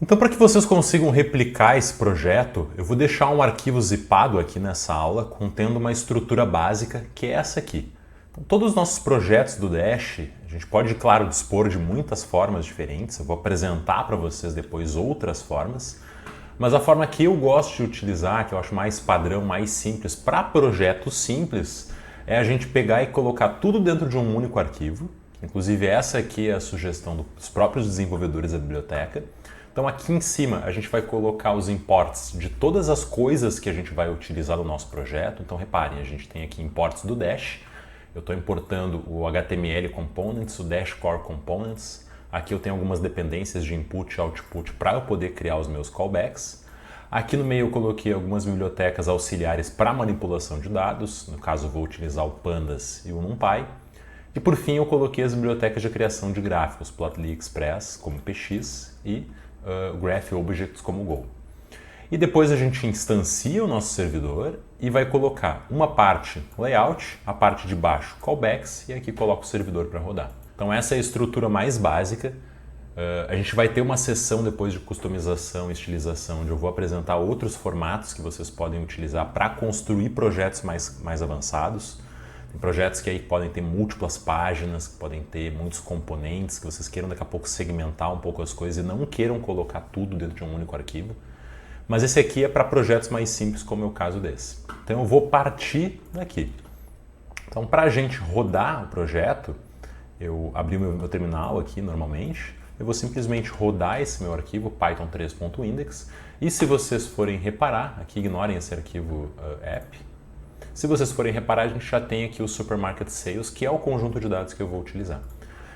Então, para que vocês consigam replicar esse projeto, eu vou deixar um arquivo zipado aqui nessa aula contendo uma estrutura básica, que é essa aqui. Então, todos os nossos projetos do Dash, a gente pode, claro, dispor de muitas formas diferentes. Eu vou apresentar para vocês depois outras formas, mas a forma que eu gosto de utilizar, que eu acho mais padrão, mais simples, para projetos simples, é a gente pegar e colocar tudo dentro de um único arquivo. Inclusive, essa aqui é a sugestão dos próprios desenvolvedores da biblioteca. Então aqui em cima a gente vai colocar os imports de todas as coisas que a gente vai utilizar no nosso projeto. Então reparem, a gente tem aqui imports do Dash. Eu estou importando o HTML Components, o Dash Core Components. Aqui eu tenho algumas dependências de input e output para eu poder criar os meus callbacks. Aqui no meio eu coloquei algumas bibliotecas auxiliares para manipulação de dados. No caso eu vou utilizar o Pandas e o NumPy. E por fim eu coloquei as bibliotecas de criação de gráficos, Plotly Express como PX e Graph Objects como Go. E depois a gente instancia o nosso servidor e vai colocar uma parte layout, a parte de baixo callbacks e aqui coloca o servidor para rodar. Então essa é a estrutura mais básica. A gente vai ter uma sessão depois de customização e estilização, onde eu vou apresentar outros formatos que vocês podem utilizar para construir projetos mais avançados. Tem projetos que aí podem ter múltiplas páginas, que podem ter muitos componentes, que vocês queiram daqui a pouco segmentar um pouco as coisas e não queiram colocar tudo dentro de um único arquivo. Mas esse aqui é para projetos mais simples, como é o caso desse. Então eu vou partir daqui. Então para a gente rodar o projeto, eu abri o meu terminal aqui normalmente, eu vou simplesmente rodar esse meu arquivo python 3.index e se vocês forem reparar, aqui ignorem esse arquivo app. Se vocês forem reparar, a gente já tem aqui o Supermarket Sales, que é o conjunto de dados que eu vou utilizar.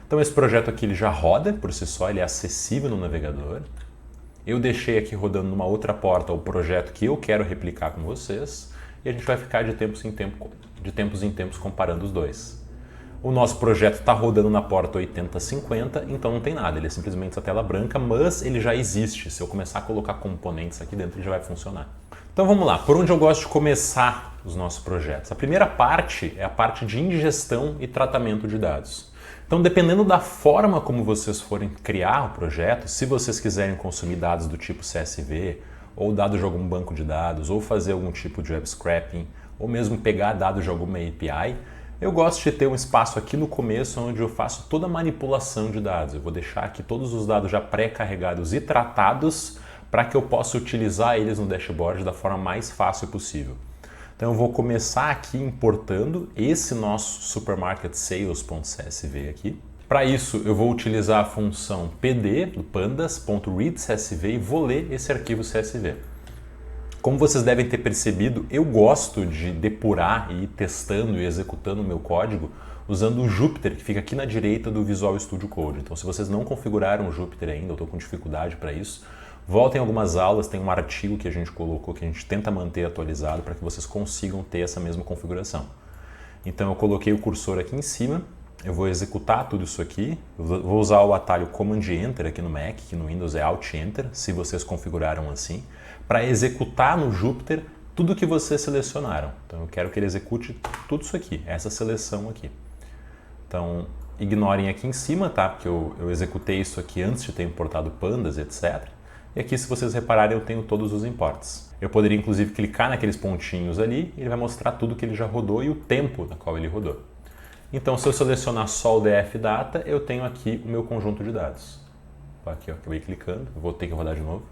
Então esse projeto aqui ele já roda por si só, ele é acessível no navegador. Eu deixei aqui rodando numa outra porta o projeto que eu quero replicar com vocês e a gente vai ficar de tempos em tempos comparando os dois. O nosso projeto está rodando na porta 8050, então não tem nada, ele é simplesmente essa tela branca, mas ele já existe. Se eu começar a colocar componentes aqui dentro, ele já vai funcionar. Então vamos lá, por onde eu gosto de começar os nossos projetos? A primeira parte é a parte de ingestão e tratamento de dados. Então dependendo da forma como vocês forem criar o projeto, se vocês quiserem consumir dados do tipo CSV, ou dados de algum banco de dados, ou fazer algum tipo de web scraping, ou mesmo pegar dados de alguma API, eu gosto de ter um espaço aqui no começo onde eu faço toda a manipulação de dados. Eu vou deixar aqui todos os dados já pré-carregados e tratados para que eu possa utilizar eles no dashboard da forma mais fácil possível. Então eu vou começar aqui importando esse nosso supermarket sales.csv aqui. Para isso eu vou utilizar a função pd do pandas.readcsv e vou ler esse arquivo CSV. Como vocês devem ter percebido, eu gosto de depurar e ir testando e executando o meu código usando o Jupyter, que fica aqui na direita do Visual Studio Code. Então se vocês não configuraram o Jupyter ainda, ou estão com dificuldade para isso, voltem algumas aulas, tem um artigo que a gente colocou que a gente tenta manter atualizado para que vocês consigam ter essa mesma configuração. Então eu coloquei o cursor aqui em cima, eu vou executar tudo isso aqui, vou usar o atalho Command Enter aqui no Mac, que no Windows é Alt Enter, se vocês configuraram assim, para executar no Jupyter tudo que vocês selecionaram. Então eu quero que ele execute tudo isso aqui, essa seleção aqui. Então ignorem aqui em cima, tá? Porque eu executei isso aqui antes de ter importado pandas, etc. E aqui, se vocês repararem, eu tenho todos os imports. Eu poderia, inclusive, clicar naqueles pontinhos ali e ele vai mostrar tudo que ele já rodou e o tempo na qual ele rodou. Então, se eu selecionar só o DF Data, eu tenho aqui o meu conjunto de dados. Aqui, ó, acabei clicando, vou ter que rodar de novo.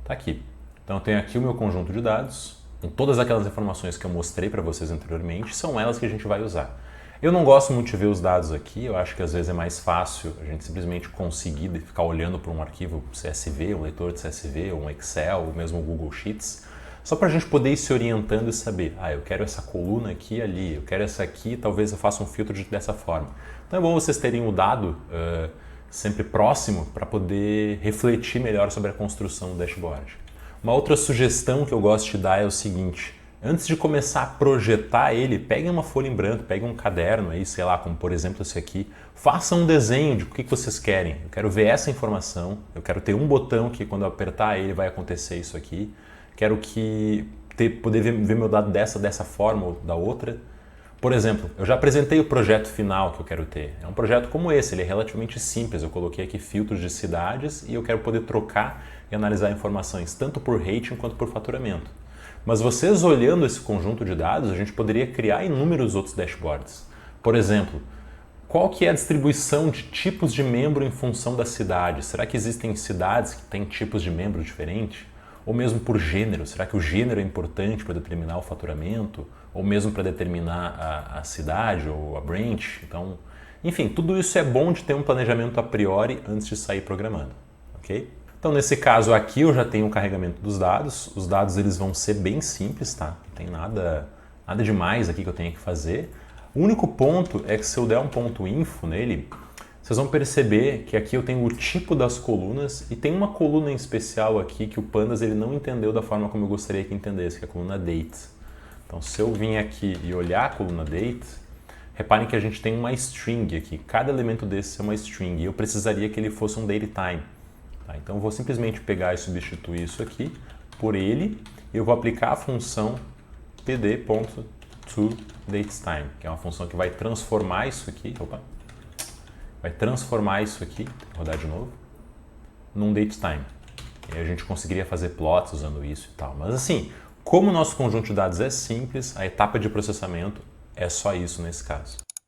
Tá aqui. Então, eu tenho aqui o meu conjunto de dados. Com todas aquelas informações que eu mostrei para vocês anteriormente, são elas que a gente vai usar. Eu não gosto muito de ver os dados aqui, eu acho que às vezes é mais fácil a gente simplesmente conseguir ficar olhando para um arquivo CSV, um leitor de CSV, um Excel, ou mesmo o Google Sheets, só para a gente poder ir se orientando e saber, eu quero essa coluna aqui e ali, eu quero essa aqui, talvez eu faça um filtro dessa forma. Então é bom vocês terem o dado sempre próximo para poder refletir melhor sobre a construção do dashboard. Uma outra sugestão que eu gosto de dar é o seguinte: antes de começar a projetar ele, peguem uma folha em branco, peguem um caderno aí, sei lá, como por exemplo esse aqui, façam um desenho de o que vocês querem. Eu quero ver essa informação, eu quero ter um botão que quando eu apertar ele vai acontecer isso aqui, quero poder ver meu dado dessa forma ou da outra. Por exemplo, eu já apresentei o projeto final que eu quero ter. É um projeto como esse, ele é relativamente simples. Eu coloquei aqui filtros de cidades e eu quero poder trocar e analisar informações tanto por rating quanto por faturamento. Mas vocês olhando esse conjunto de dados, a gente poderia criar inúmeros outros dashboards. Por exemplo, qual que é a distribuição de tipos de membro em função da cidade? Será que existem cidades que têm tipos de membro diferentes? Ou mesmo por gênero? Será que o gênero é importante para determinar o faturamento? Ou mesmo para determinar a cidade ou a branch? Então, enfim, tudo isso é bom de ter um planejamento a priori antes de sair programando, ok? Então, nesse caso aqui, eu já tenho o carregamento dos dados. Os dados eles vão ser bem simples, tá? Não tem nada demais aqui que eu tenha que fazer. O único ponto é que se eu der um ponto info nele, vocês vão perceber que aqui eu tenho o tipo das colunas e tem uma coluna em especial aqui que o Pandas ele não entendeu da forma como eu gostaria que entendesse, que é a coluna date. Então, se eu vim aqui e olhar a coluna date, reparem que a gente tem uma string aqui. Cada elemento desse é uma string e eu precisaria que ele fosse um datetime. Tá? Então, eu vou simplesmente pegar e substituir isso aqui por ele e eu vou aplicar a função pd.toDatesTime, que é uma função que vai transformar isso aqui, vai transformar isso aqui, vou rodar de novo, num datetime. E aí a gente conseguiria fazer plots usando isso e tal. Mas assim, como o nosso conjunto de dados é simples, a etapa de processamento é só isso nesse caso.